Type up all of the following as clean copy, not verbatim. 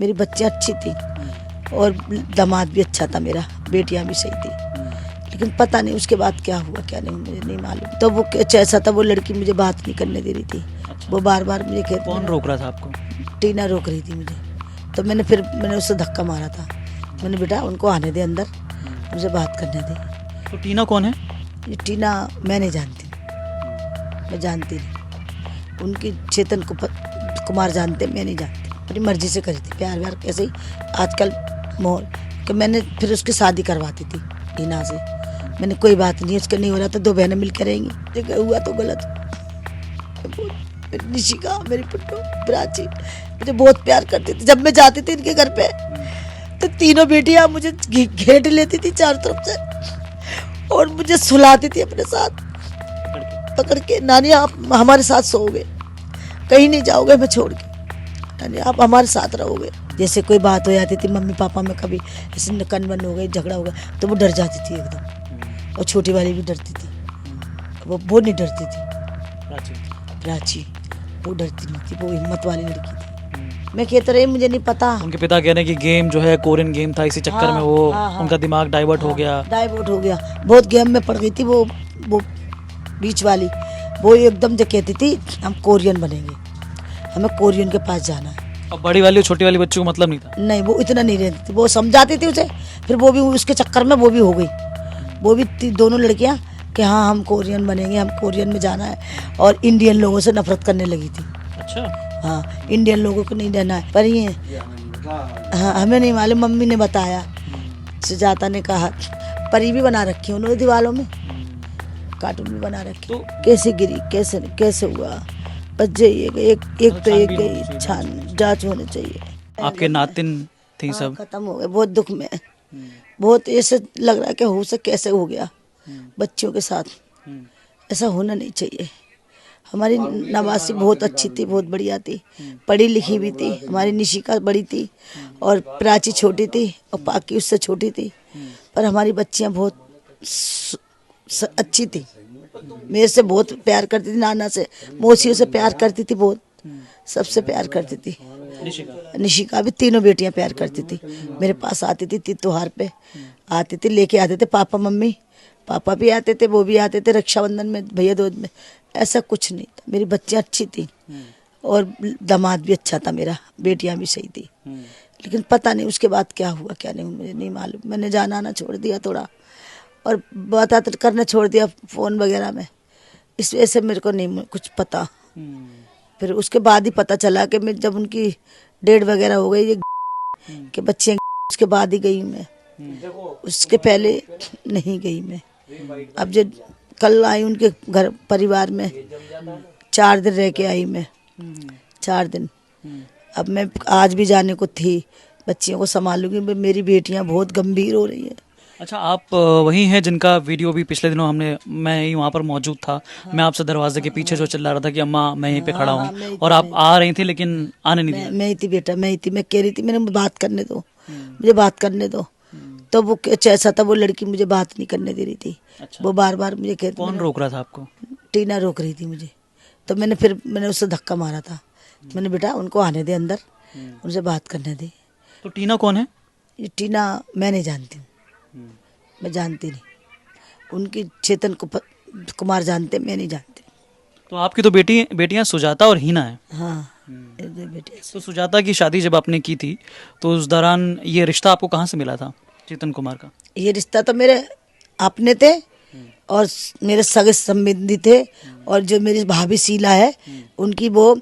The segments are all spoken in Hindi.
मेरी बच्चियाँ अच्छी थी और दामाद भी अच्छा था मेरा, बेटियाँ भी सही थी। लेकिन पता नहीं उसके बाद क्या हुआ क्या नहीं, मुझे नहीं मालूम। तो वो ऐसा था, वो लड़की मुझे बात नहीं करने दे रही थी। वो बार बार मुझे कहती, कौन रोक रहा था आपको? टीना रोक रही थी मुझे। तो मैंने उससे धक्का मारा था। मैंने बेटा उनको आने दे अंदर, उनसे बात करने दे। तो टीना कौन है? ये टीना मैं नहीं जानती, मैं जानती नहीं। उनकी चेतन कुमार जानते, मैं नहीं जानती। अपनी मर्जी से करी थी, प्यार व्यार कैसे ही आजकल माहौल कि मैंने फिर उसकी शादी करवाती थी टीना से। मैंने कोई बात नहीं, उसका नहीं हो रहा तो दो बहनें मिल के रहेंगी, देखा हुआ तो गलत। मेरी निशिका, मेरी पुट्टू, प्राची मुझे बहुत प्यार करती थी। जब मैं जाती थी इनके घर पे तो तीनों बेटियां मुझे घेट लेती थी चारों तरफ से और मुझे सुलाती थी अपने साथ पकड़ के। नानी आप हमारे साथ सोओगे, कहीं नहीं जाओगे मैं छोड़ के, नानी आप हमारे साथ रहोगे। जैसे कोई बात हो जाती थी मम्मी पापा में, कभी ऐसे कनबन हो गई, झगड़ा हो गया तो वो डर जाती थी एकदम। और छोटी वाली भी डरती थी, वो नहीं डरती थी। प्राची वो डरती नहीं थी, वो हिम्मत वाली लड़की थी। मैं कहते रही मुझे नहीं पता। उनके पिता कह रहे हैं कि गेम जो है कोरियन गेम था, इसी चक्कर में वो उनका दिमाग डाइवर्ट हो गया। डाइवर्ट हो गया, बहुत गेम में पड़ गई थी वो बीच वाली। वो एकदम जो कहती थी हम कोरियन बनेंगे, हमें कोरियन के पास जाना है। अब बड़ी वाली और छोटी वाली बच्चों को मतलब नहीं था? नहीं, वो इतना नहीं रहती थी, वो समझाती थी उसे। फिर वो भी उसके चक्कर में वो भी हो गई, वो भी दोनों लड़कियां कि हाँ हम कोरियन बनेंगे, हम कोरियन में जाना है। और इंडियन लोगों से नफरत करने लगी थी। अच्छा। हाँ, इंडियन लोगों को नहीं रहना है। पर ये हाँ हमें नहीं मालूम, मम्मी ने बताया, सुजाता ने कहा। परी भी बना रखी है उन्होंने दीवारों में, कार्टून भी बना रखे। तो कैसे गिरी, कैसे कैसे हुआ, बच जाइएगा एक तो एक गई, छान जांच होनी चाहिए। आपके नातिन थी सब? खत्म हो गए, बहुत दुख में, बहुत ऐसे लग रहा है कि हो से कैसे हो गया बच्चों के साथ। ऐसा होना नहीं चाहिए। हमारी नवासी बहुत अच्छी थी, बहुत बढ़िया थी, पढ़ी लिखी भी थी। हमारी निशिका बड़ी थी और प्राची छोटी थी और पाकी उससे छोटी थी। पर हमारी बच्चियां बहुत अच्छी थी, मेरे से बहुत प्यार करती थी, नाना से मौसियों से प्यार करती थी, बहुत सबसे प्यार करती थी। निशिका भी तीनों बेटियां प्यार करती थी। मेरे पास आती थी त्योहार पे, आती थी, लेके आते थे पापा मम्मी, पापा भी आते थे, वो भी आते थे रक्षाबंधन में, भैया दूज में। ऐसा कुछ नहीं था, मेरी बच्चियां अच्छी थी और दामाद भी अच्छा था मेरा, बेटियां भी सही थी। लेकिन पता नहीं उसके बाद क्या हुआ क्या नहीं, मुझे नहीं मालूम। मैंने जाना आना छोड़ दिया थोड़ा और बात करना छोड़ दिया फ़ोन वगैरह में, इस वजह से मेरे को नहीं कुछ पता। फिर उसके बाद ही पता चला कि मैं जब उनकी डेट वगैरह हो गई कि बच्चियाँ, उसके बाद ही गई मैं, उसके पहले नहीं गई मैं। अब जब कल आई उनके घर परिवार में, 4 दिन रह के आई मैं, 4 दिन। अब मैं आज भी जाने को थी, बच्चियों को संभालूंगी। मेरी बेटियां बहुत गंभीर हो रही है। अच्छा, आप वही हैं जिनका वीडियो भी पिछले दिनों मैं ही वहाँ पर मौजूद था। मैं आपसे दरवाजे के पीछे जो चिल्ला रहा था कि अम्मा मैं यहीं पे खड़ा हूँ, और आप आ रही थी लेकिन आने नहीं दिया। मैं ही थी बेटा, मैं ही थी। मैं कह रही थी मैंने बात करने दो, मुझे बात करने दो। तो वो ऐसा था, वो लड़की मुझे बात नहीं करने दे रही थी। अच्छा। वो बार बार मुझे कहती। कौन रोक रहा था आपको? टीना रोक रही थी मुझे। तो मैंने उससे धक्का मारा था। मैंने बेटा उनको आने दे अंदर, उनसे बात करने दे। तो टीना कौन है? ये टीना मैं नहीं जानती, मैं जानती नहीं। उनकी चेतन कुमार जानते, मैं नहीं जानती। तो आपकी तो बेटियां सुजाता और हीना है। हाँ, बेटे। तो सुजाता की शादी जब आपने की थी तो उस दौरान ये रिश्ता आपको कहाँ से मिला था चेतन कुमार का? ये रिश्ता तो मेरे अपने थे और मेरे सगे संबंधी थे। और जो मेरी भाभी शीला है, उनकी वो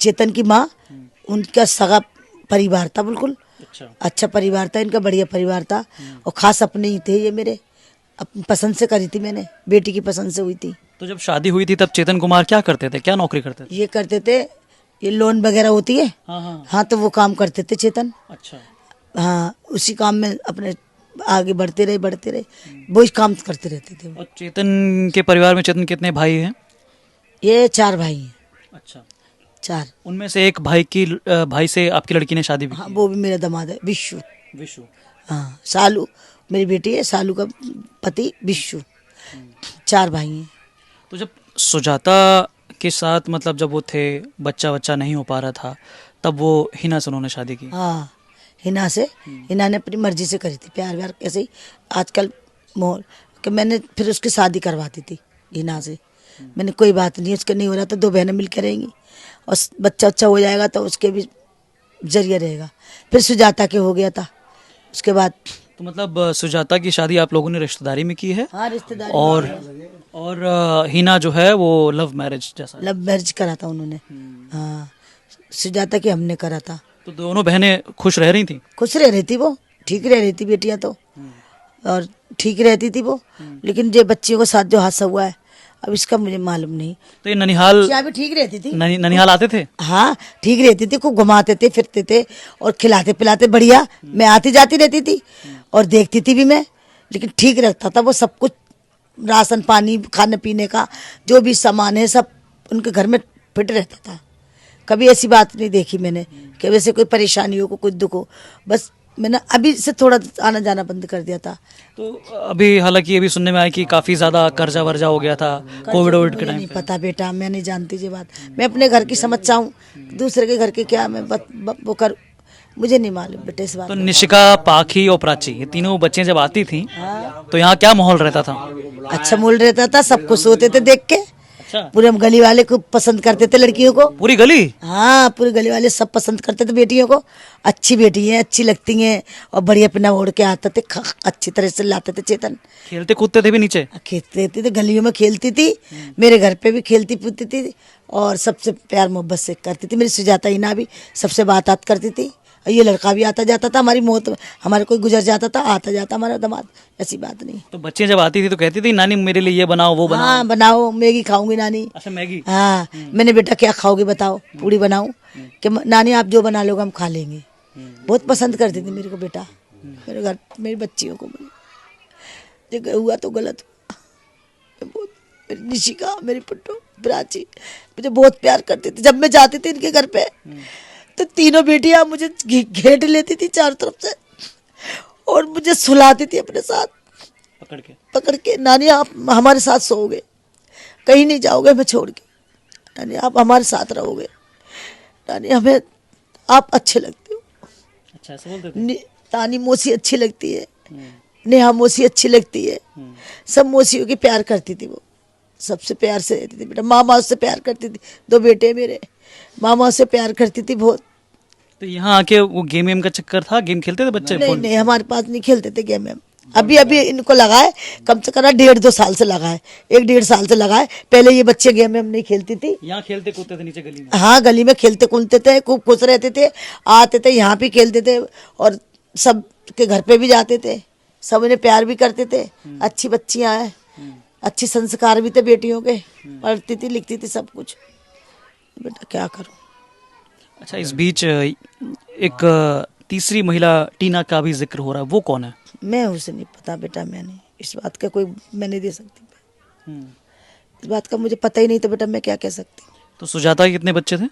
चेतन की माँ, उनका सगा परिवार था, बिल्कुल अच्छा परिवार था इनका, बढ़िया परिवार था। और खास अपने ही थे ये मेरे, अपनी पसंद से करी थी मैंने, बेटी की पसंद से हुई थी। तो जब शादी हुई थी तब चेतन कुमार क्या करते थे, क्या नौकरी करते थे? ये करते थे, ये लोन वगैरह होती है, हाँ तो वो काम करते थे चेतन। अच्छा। हाँ, उसी काम में अपने आगे बढ़ते रहे, वही काम करते रहते थे। और चेतन के परिवार में चेतन कितने भाई हैं? ये 4 भाई हैं। अच्छा। 4। उनमें से एक भाई से आपकी लड़की ने शादी भी हाँ, की? वो भी मेरा दामाद है, विशु। विशु। हाँ, सालू मेरी बेटी है, सालू का पति विशु। 4 भाई हैं। तो जब सुजाता के साथ मतलब जब वो थे, बच्चा नहीं हो पा रहा था, तब वो हिना से उन्होंने शादी की? हाँ, हिना से। हिना ने अपनी मर्जी से करी थी, प्यार व्यार कैसे ही आजकल माहौल कि मैंने फिर उसकी शादी करवाती थी हिना से। मैंने कोई बात नहीं, उसका नहीं हो रहा तो 2 बहनें मिलकर रहेंगी और बच्चा अच्छा हो जाएगा तो उसके भी जरिए रहेगा। फिर सुजाता के हो गया था उसके बाद। तो मतलब सुजाता की शादी आप लोगों ने रिश्तेदारी में की है? हाँ रिश्तेदारी और हिना जो है वो लव मैरिज जैसा? लव मैरिज करा था उन्होंने। हाँ सुजाता की हमने करा था। तो दोनों बहनें खुश रह रही थी? खुश रह रही थी वो, ठीक रह रही थी बेटियां तो, और ठीक रहती थी वो। लेकिन जो बच्चियों के साथ जो हादसा हुआ है अब इसका मुझे मालूम नहीं। तो ये ननिहाल यहाँ भी ठीक रहती थी, ननिहाल आते थे? हाँ ठीक रहती थी, खूब घुमाते थे फिरते थे और खिलाते पिलाते बढ़िया। मैं आती जाती रहती थी और देखती थी भी मैं, लेकिन ठीक रखता था वो सब कुछ। राशन पानी खाने पीने का जो भी सामान है सब उनके घर में फिट रहता था। कभी ऐसी बात नहीं देखी मैंने कि वैसे कोई परेशानी हो, कुछ दुख हो। बस मैंने अभी से थोड़ा आना जाना बंद कर दिया था। तो अभी हालांकि अभी सुनने में आया कि काफी ज्यादा कर्जा वर्जा हो गया था कोविड के मुझे टाइम नहीं पे। पता बेटा, मैं नहीं जानती ये बात। मैं अपने घर की समझता हूँ, दूसरे के घर के क्या मैं वो कर, मुझे नहीं मालूम बेटे इस बात। तो निशिका, पाखी और प्राची ये तीनों बच्चियां जब आती थी तो यहाँ क्या माहौल रहता था? अच्छा मूल रहता था, सब खुश होते थे देख के। अच्छा, पूरे हम गली वाले खूब पसंद करते थे लड़कियों को। पूरी गली? हाँ पूरी गली वाले सब पसंद करते थे बेटियों को। अच्छी बेटी है, अच्छी लगती हैं और बढ़िया पिना ओढ़ के आते थे, अच्छी तरह से लाते थे चेतन। खेलते कूदते थे भी नीचे? खेलते रहती थी, गलियों में खेलती थी, मेरे घर पे भी खेलती कूदती थी और सबसे प्यार मोहब्बत से करती थी। मेरी सुजाता हिना भी सबसे बात करती थी। और ये लड़का भी आता जाता था, हमारी मौत हमारे कोई गुजर जाता था आता जाता हमारा दामाद, ऐसी बात नहीं। तो बच्चियां जब आती थी तो कहती थी नानी मेरे लिए ये बनाओ वो बनाओ? हाँ बनाओ, मैगी खाऊंगी नानी। अच्छा, मैगी? हाँ मैंने बेटा क्या खाओगे बताओ, पूड़ी बनाऊं कि नानी आप जो बना लोगे हम खा लेंगे। बहुत पसंद करती थी मेरे को बेटा, मेरे घर मेरी बच्चियों को। जो हुआ तो गलत हुआ। बहुत मेरी निशिका, मेरी पुट्टो, प्राची मुझे बहुत प्यार करती थी। जब मैं जाती थी इनके घर पे तो तीनों बेटियां मुझे घेट लेती थी चारों तरफ से और मुझे सुलाती थी अपने साथ पकड़ के। नानी आप हमारे साथ सोओगे, कहीं नहीं जाओगे हमें छोड़ के, नानी आप हमारे साथ रहोगे, नानी हमें आप अच्छे लगते हो। अच्छा, ऐसे बोलते थे? तानी मौसी अच्छी लगती है, नेहा मौसी अच्छी लगती है। सब मौसियों की प्यार करती थी वो, सबसे प्यार से रहती थी बेटा। मामा से प्यार करती थी, 2 बेटे मेरे, मामा से प्यार करती थी बहुत। तो यहाँ आके वो गेम वेम का चक्कर था? गेम खेलते थे बच्चे? नहीं नहीं हमारे पास नहीं खेलते थे गेम। अभी अभी इनको लगा है, कम से कम 1.5-2 साल से लगा है, 1-1.5 साल से लगा है। पहले ये बच्चे गेम में नहीं खेलती थी। यहाँ खेलते कूदते थे नीचे गली में? हाँ गली में खेलते कूदते थे, खूब खुश रहते थे, आते थे यहाँ भी खेलते थे और सब के घर पे भी जाते थे, सब उन्हें प्यार भी करते थे। अच्छी बच्चियां हैं, अच्छे संस्कार भी थे बेटियों के, पढ़ती थी लिखती थी सब कुछ। बेटा क्या करूं। अच्छा, इस बीच एक तीसरी महिला टीना का भी जिक्र हो रहा है, वो कौन है? मैं उसे नहीं पता बेटा, मैंने इस बात का कोई मैं नहीं दे सकती। इस बात का मुझे पता ही नहीं तो बेटा मैं क्या कह सकती। तो सुजाता के कितने बच्चे थे?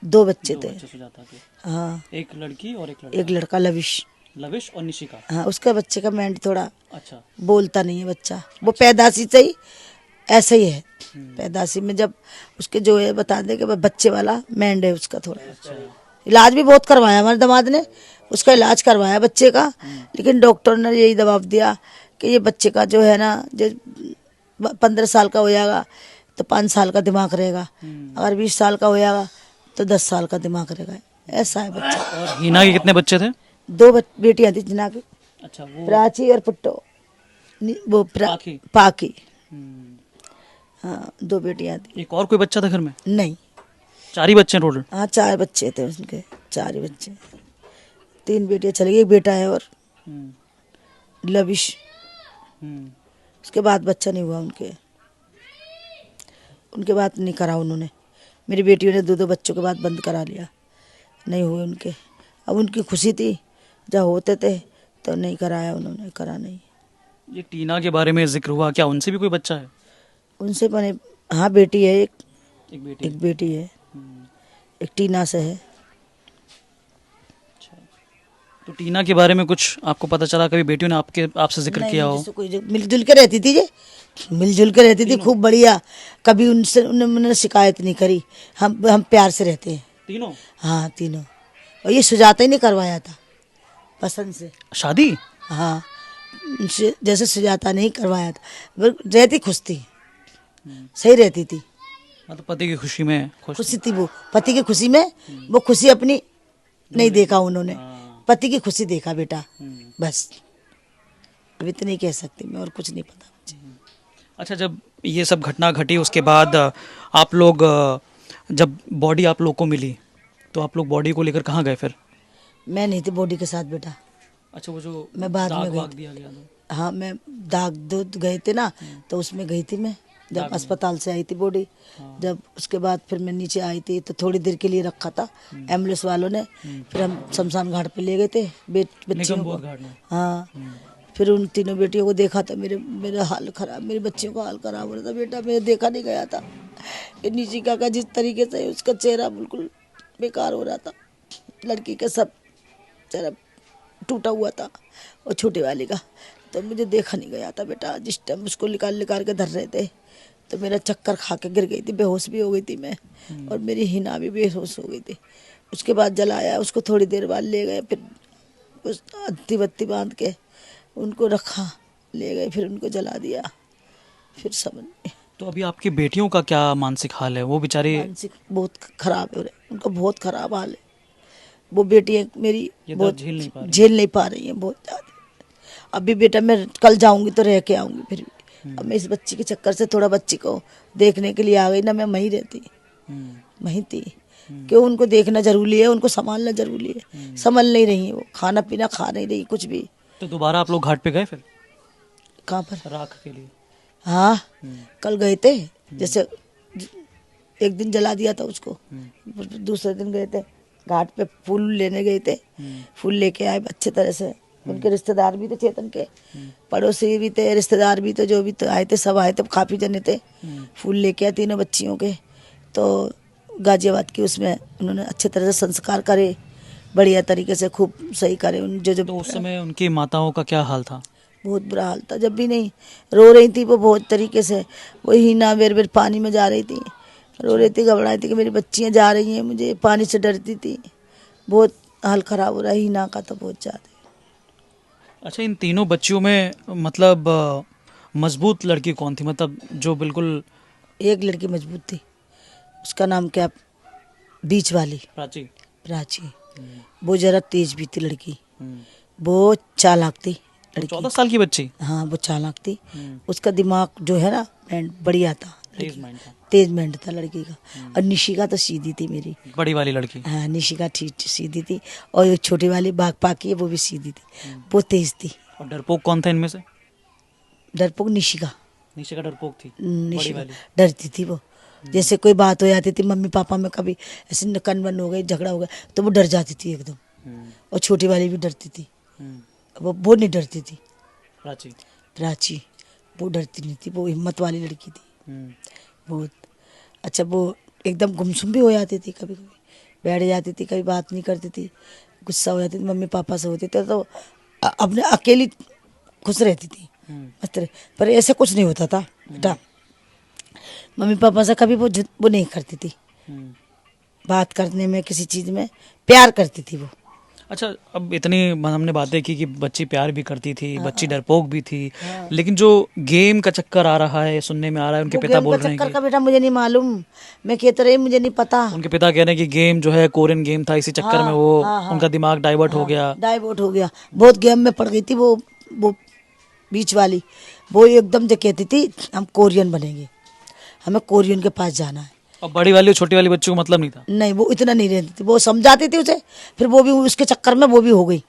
2 बच्चे थे। सुजाता के? हाँ एक लड़की और एक लड़का लविश। लविश और निशिका? हाँ उसका बच्चे का मैंड थोड़ा अच्छा, बोलता नहीं है बच्चा, वो पैदाशी से ही ऐसा ही है। पैदाशी में जब उसके जो है बता दे कि बच्चे वाला मैंड है उसका थोड़ा। इलाज भी बहुत करवाया हमारे दामाद ने, उसका इलाज करवाया बच्चे का, लेकिन डॉक्टर ने यही दबाव दिया कि ये बच्चे का जो है ना, जो 15 साल का हो जाएगा तो 5 साल का दिमाग रहेगा, अगर 20 साल का हो जाएगा तो 10 साल का दिमाग रहेगा, ऐसा है बच्चा। और हीना के कितने बच्चे थे? 2 बेटियां थी जिना की। अच्छा, वो प्राची और पुट्टो, वो पाखी। पाखी। हाँ 2 बेटियां थी। एक और कोई बच्चा था घर में? नहीं 4 ही बच्चे टोटल? हाँ 4 बच्चे थे उनके, 4 ही बच्चे। 3 बेटियां चली गई, एक बेटा है और लविश। उसके बाद बच्चा नहीं हुआ उनके बाद नहीं करा उन्होंने। मेरी बेटियों ने 2-2 बच्चों के बाद बंद करा लिया, नहीं हुए उनके। अब उनकी खुशी थी, जब होते थे तो नहीं कराया उन्होंने, करा नहीं। ये टीना के बारे में जिक्र हुआ, क्या उनसे भी कोई बच्चा है? उनसे बने हाँ बेटी है, एक बेटी है, एक टीना से है। तो टीना के बारे में कुछ आपको पता चला? कभी बेटियों ने आपसे जिक्र किया हो? कोई मिलजुल के रहती थी, ये मिलजुल के रहती थी खूब बढ़िया, कभी उन्होंने शिकायत नहीं करी। हम प्यार से रहते हैं तीनों? हाँ तीनों। और ये सुजाता ही ने करवाया था, पसंद से। शादी? हाँ, जैसे सुजाता नहीं करवाया था, वो रहती खुश थी, सही रहती थी, मतलब पति की खुशी में खुश खुशी थी वो, पति की खुशी में। वो खुशी अपनी नहीं देखा उन्होंने, हाँ। पति की खुशी देखा बेटा, बस। अब इतना ही कह सकती मैं, और कुछ नहीं पता मुझे। अच्छा, जब ये सब घटना घटी उसके बाद आप लोग जब बॉडी आप लोग को मिली तो आप लोग बॉडी को लेकर कहाँ गए फिर? मैं नहीं थी बॉडी के साथ बेटा, अच्छा, वो जो मैं बाद में दाग गई वाग थी। दिया गया था। हाँ, मैं दाग दो गए थे ना, तो उसमें गई थी मैं, जब अस्पताल से आई थी बॉडी। जब उसके बाद फिर मैं नीचे आई थी तो थोड़ी देर के लिए रखा था एम्बुलेंस वालों ने, फिर हम शमशान घाट पे ले गए थे बच्चियों निगम को। बोध घाट में। हाँ, फिर उन तीनों बेटियों को देखा था, मेरा हाल खराब, मेरे बच्चियों का हाल खराब हो रहा था बेटा, मैं देखा नहीं गया था कि निशिका का जिस तरीके से उसका चेहरा बिल्कुल बेकार हो रहा था, लड़की का सब चेहरा टूटा हुआ था, और छोटे वाले का तो मुझे देखा नहीं गया था बेटा। जिस टाइम उसको निकाल के धर रहे थे तो मेरा चक्कर खा के गिर गई थी, बेहोश भी हो गई थी मैं, और मेरी हिना भी बेहोश हो गई थी। उसके बाद जलाया उसको, थोड़ी देर बाद ले गए, फिर उस अत्ती बत्ती बांध के उनको रखा, ले गए, फिर उनको जला दिया, फिर समझ में। तो अभी आपकी बेटियों का क्या मानसिक हाल है? वो बेचारी मानसिक बहुत खराब है उनका, बहुत खराब हाल है। वो बेटी मेरी ये दर्द बहुत झेल नहीं पा रही। झेल नहीं पा रही है, बहुत ज़्यादा। अभी बेटा मैं कल जाऊंगी तो रह के आऊंगी फिर भी। अब मैं इस बच्ची के चक्कर से थोड़ा बच्ची को देखने के लिए आ गई ना, मैं वहीं रहती, वहीं थी, क्यों उनको देखना जरूरी है, उनको संभालना जरूरी है, संभल नहीं रही है वो, खाना पीना खा नहीं रही कुछ भी। तो दोबारा आप लोग घाट पे गए फिर कहाँ पर? राख के लिए? हाँ, कल गए थे, जैसे एक दिन जला दिया था उसको, दूसरे दिन गए थे घाट पे, फूल लेने गए थे, फूल लेके आए अच्छे तरह से। उनके रिश्तेदार भी थे चेतन के, पड़ोसी भी थे, रिश्तेदार भी थे, जो भी तो आए थे सब आए थे, काफी जने थे। फूल लेके आए तीनों बच्चियों के, तो गाजियाबाद की उसमें उन्होंने अच्छे तरह से संस्कार करे, बढ़िया तरीके से खूब सही करे। उन जो तो उस समय उनकी माताओं का क्या हाल था? बहुत बुरा हाल था, जब भी नहीं रो रही थी वो बहुत तरीके से, वही ना बेर बेर पानी में जा रही थी, रो रही थी, घबराई थी कि मेरी बच्चियां जा रही हैं, मुझे पानी से डरती थी, बहुत हाल खराब हो रहा है हिना का तो बहुत ज़्यादा। अच्छा, इन तीनों बच्चियों में मतलब मजबूत लड़की कौन थी, मतलब जो बिल्कुल? एक लड़की मजबूत थी, उसका नाम क्या, बीच वाली प्राची। प्राची, वो जरा तेज भी थी लड़की, वो चालाक थी लड़की। 14 साल की बच्ची? हाँ, वो चालाक थी, उसका दिमाग जो है ना बढ़िया था, तेज माइंड था। तेज माइंड था लड़की का। और निशिका तो सीधी थी मेरी, बड़ी वाली लड़की? हाँ, निशिका ठीक सीधी थी, और एक छोटी वाली बाग पाकी है वो भी सीधी थी, वो तेज थी। और डरपोक कौन था इनमें से? डरपोक निशिका, निशिका डरपोक थी? बड़ी निशिका वाली? डरती थी वो, जैसे कोई बात हो जाती थी मम्मी पापा में, कभी ऐसे कनवन हो गई, झगड़ा हो गया तो वो डर जाती थी एकदम। और छोटी वाली भी डरती थी, वो नहीं डरती थी प्राची? प्राची वो डरती नहीं थी, वो हिम्मत वाली लड़की थी बहुत। अच्छा, वो एकदम गुमसुम भी हो जाती थी, कभी कभी बैठ जाती थी, कभी बात नहीं करती थी, गुस्सा हो जाती थी, मम्मी पापा से होते थे तो अपने अकेली खुश रहती थी मस्त रहे। पर ऐसे कुछ नहीं होता था बेटा, मम्मी पापा से कभी वो नहीं करती थी, बात करने में किसी चीज़ में प्यार करती थी वो। अच्छा, अब इतनी हमने बातें की कि बच्ची प्यार भी करती थी, बच्ची डरपोक भी थी, लेकिन जो गेम का चक्कर आ रहा है, सुनने में आ रहा है, उनके वो पिता गेम बोल का रहे हैं चक्कर कि का बेटा मुझे नहीं मालूम, मैं कहते रही मुझे नहीं पता। उनके पिता कह रहे हैं कि गेम जो है कोरियन गेम था, इसी चक्कर में वो उनका दिमाग डाइवर्ट हो गया। डाइवर्ट हो गया, बहुत गेम में पड़ गई थी वो बीच वाली, वो एकदम जो कहती थी हम कोरियन बनेंगे, हमें कोरियन के पास जाना है। और बड़ी वाली और छोटी वाली बच्ची को मतलब नहीं था? नहीं, वो इतना नहीं रहती थी, वो समझाती थी उसे, फिर वो भी उसके चक्कर में वो भी हो गई,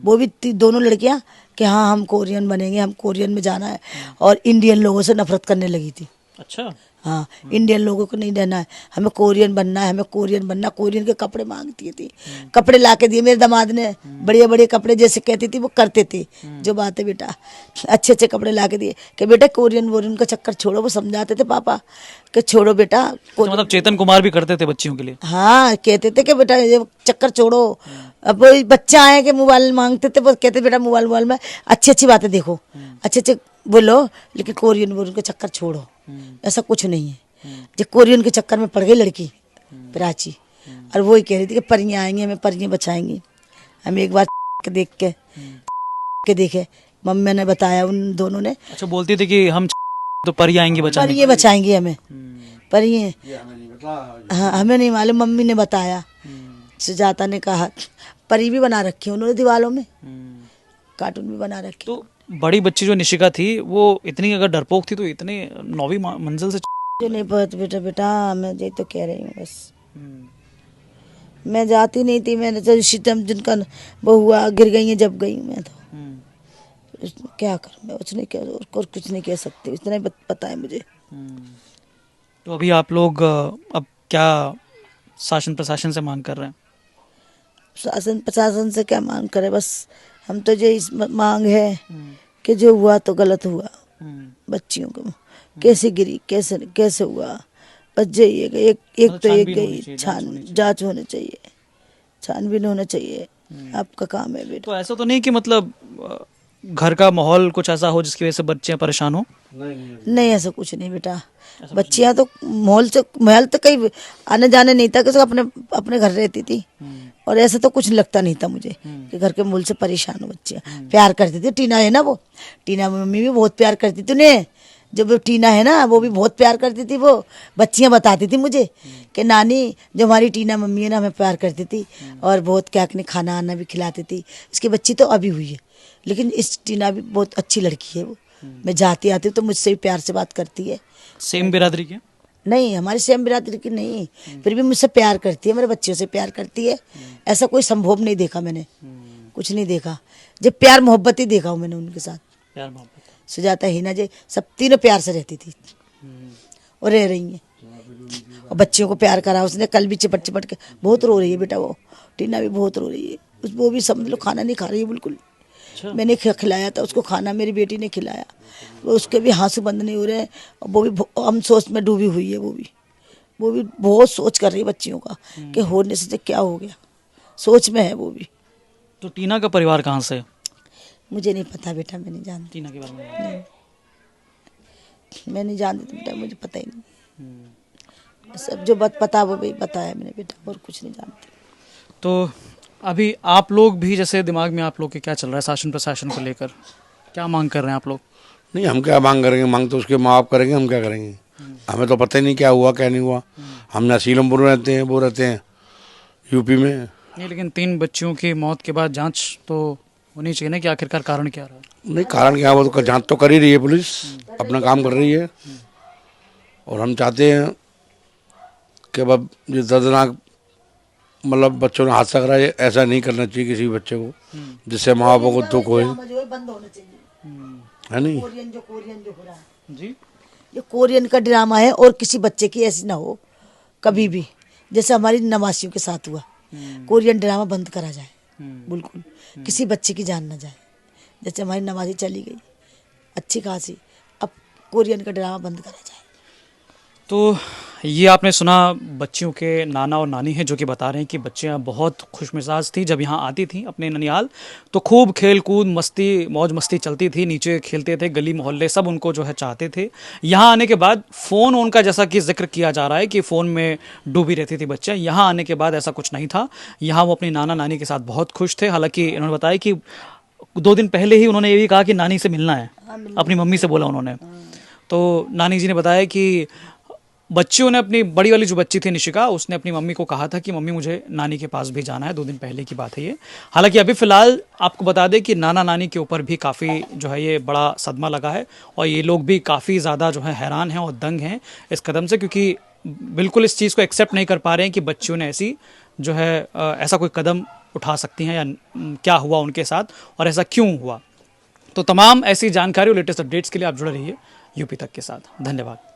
वो भी दोनों लड़कियां कि हाँ हम कोरियन बनेंगे, हम कोरियन में जाना है, और इंडियन लोगों से नफरत करने लगी थी। अच्छा। हाँ, इंडियन लोगों को नहीं रहना है, हमें कोरियन बनना है, हमें कोरियन बनना। कोरियन के कपड़े मांगती थी, कपड़े ला के दिए मेरे दामाद ने, बढ़िया बढ़िया कपड़े जैसे कहती थी वो करते थे, जो बात है बेटा, अच्छे अच्छे कपड़े ला के दिए कि बेटा कोरियन वोरियन का चक्कर छोड़ो। वो समझाते थे पापा कि छोड़ो बेटा। तो मतलब चेतन कुमार भी करते थे बच्चियों के लिए? हाँ, कहते थे कि बेटा ये चक्कर छोड़ो। अब वही बच्चा आए कि मोबाइल मांगते थे, वो कहते बेटा मोबाइल में अच्छी अच्छी बातें देखो, अच्छे अच्छे बोलो, लेकिन कोरियन वोरियन का चक्कर छोड़ो, ऐसा कुछ नहीं है। जो कोरियन के चक्कर में पड़ गई लड़की प्राची, और वही कह रही थी कि परियां आएंगी, हमें परियां बचाएंगी। हम एक बार के देख के देखे, मम्मी ने बताया उन दोनों ने। अच्छा, बोलती थी कि हम तो परी आएंगी पर बचाने। ये बचाएंगे हमें, पर ये हाँ हमें नहीं मालूम, मम्मी ने बताया, सुजाता ने कहा। परी भी बना रखी है उन्होंने दीवारों में, कार्टून भी बना रखे। तो बड़ी बच्ची जो निशिका थी वो इतनी अगर डरपोक थी तो इतनी 9वीं मंजिल से जो नहीं बहुत बेटा मैं ये तो कह रही हूँ बस। मैं जाती नहीं थी, मैंने तो सितम जिनका वो हुआ गिर गई है जब गई मैं तो क्या करूँ मैं, उसने क्या और कुछ नहीं कह सकती, इतना ही पता है मुझे। तो अभी आप लोग अब क्या शासन प्रशासन से मांग कर रहे हैं? शासन प्रशासन से क्या मांग करे, बस हम तो ये मांग है कि जो हुआ तो गलत हुआ, बच्चियों को कैसे गिरी कैसे हुआ, बस यही है कि एक तो एक गई, जांच होनी चाहिए, छानबीन होना चाहिए, आपका काम है बेटा। तो ऐसा तो नहीं कि मतलब घर का माहौल कुछ ऐसा हो जिसकी वजह से बच्चे परेशान हो? नहीं ऐसा कुछ नहीं बेटा, बच्चियां तो महल तो कहीं आने जाने नहीं था, कि अपने घर रहती थी, और ऐसा तो कुछ लगता नहीं था मुझे कि घर के मूल से परेशान हो बच्चियां। प्यार करती थी, टीना है ना वो, टीना मम्मी भी बहुत प्यार करती थी उन्हें, जब वो टीना है ना वो भी बहुत प्यार करती थी। वो बच्चियां बताती थी मुझे कि नानी जो हमारी टीना मम्मी है ना हमें प्यार करती थी, और बहुत क्या खाना आना भी खिलाती थी। इसकी बच्ची तो अभी हुई है, लेकिन इस टीना भी बहुत अच्छी लड़की है वो। मैं जाती आती हूँ तो मुझसे भी प्यार से बात करती है। सेम बिरादरी की? नहीं हमारी सेम बिरादरी की नहीं, फिर भी मुझसे प्यार करती है, मेरे बच्चों से प्यार करती है। ऐसा कोई संभव नहीं देखा मैंने, कुछ नहीं देखा, जब प्यार मोहब्बत ही देखा हूँ मैंने उनके साथ। प्यार मोहब्बत सुजाता हिना जी सब तीनों प्यार से रहती थी और रह रही हैं, और बच्चियों को प्यार करा उसने। कल भी चिपट के बहुत रो रही है बेटा, वो टीना भी बहुत रो रही है, वो भी समझ लो खाना नहीं खा रही है बिल्कुल। मैंने खिलाया था उसको खाना, मेरी बेटी ने खिलाया, वो उसके भी आंसू बंद नहीं हो रहे हैं, वो भी हम सोच में डूबी हुई है। वो भी बहुत सोच कर रही है बच्चियों का कि होने से क्या हो गया, सोच में है वो भी। तो टीना का परिवार कहाँ से? मुझे नहीं पता बेटा, मैं नहीं जानती टीना के बारे में नहीं, मैं नहीं जानती बेटा, मुझे पता ही नहीं। सब जो पता वो भी बताया मैंने बेटा, और कुछ नहीं जानती। तो अभी आप लोग भी जैसे दिमाग में आप लोग के क्या चल रहा है शासन प्रशासन को लेकर, क्या मांग कर रहे हैं आप लोग? नहीं हम क्या मांग करेंगे, मांग तो उसके माँ बाप करेंगे, हम क्या करेंगे, हमें तो पता ही नहीं क्या हुआ क्या नहीं हुआ। हम नसीलमपुर में रहते हैं, वो रहते हैं यूपी में। नहीं लेकिन 3 बच्चियों की मौत के बाद जांच तो होनी चाहिए ना कि आखिरकार कारण क्या रहा? नहीं कारण क्या, वो तो जांच तो कर ही रही है, पुलिस अपना काम कर रही है, और हम चाहते हैं कि अब ये दर्दनाक मतलब बच्चों ने हादसा करा, ये ऐसा नहीं करना चाहिए किसी भी बच्चे को, जिससे माँ बापों को दुख होए, है नहीं। कोरियन जो हो रहा है जी, ये कोरियन का ड्रामा है, और किसी बच्चे की ऐसी ना हो कभी भी, जैसे हमारी नवासियों के साथ हुआ। कोरियन ड्रामा बंद करा जाए बिल्कुल, किसी बच्चे की जान ना जाए। जैसे हमारी नवासी चली गई अच्छी खासी, अब कोरियन का ड्रामा बंद करा जाए। तो ये आपने सुना बच्चियों के नाना और नानी हैं जो कि बता रहे हैं कि बच्चियां बहुत खुशमिजाज थी जब यहाँ आती थी अपने ननिहाल, तो खूब खेल कूद मस्ती मौज मस्ती चलती थी, नीचे खेलते थे, गली मोहल्ले सब उनको जो है चाहते थे। यहाँ आने के बाद फ़ोन उनका जैसा कि जिक्र किया जा रहा है कि फ़ोन में डूबी रहती थी बच्चियाँ, यहाँ आने के बाद ऐसा कुछ नहीं था। यहाँ वो अपनी नाना नानी के साथ बहुत खुश थे। हालांकि इन्होंने बताया कि 2 दिन पहले ही उन्होंने ये भी कहा कि नानी से मिलना है, अपनी मम्मी से बोला उन्होंने। तो नानी जी ने बताया कि बच्चियों ने अपनी बड़ी वाली जो बच्ची थी निशिका, उसने अपनी मम्मी को कहा था कि मम्मी मुझे नानी के पास भी जाना है। 2 दिन पहले की बात है ये। हालांकि अभी फ़िलहाल आपको बता दें कि नाना नानी के ऊपर भी काफ़ी जो है ये बड़ा सदमा लगा है, और ये लोग भी काफ़ी ज़्यादा जो है हैरान हैं और दंग हैं इस कदम से, क्योंकि बिल्कुल इस चीज़ को एक्सेप्ट नहीं कर पा रहे हैं कि बच्चियों ने ऐसी जो है ऐसा कोई कदम उठा सकती हैं, या क्या हुआ उनके साथ और ऐसा क्यों हुआ। तो तमाम ऐसी जानकारी और लेटेस्ट अपडेट्स के लिए आप जुड़े रहिए यूपी तक के साथ। धन्यवाद।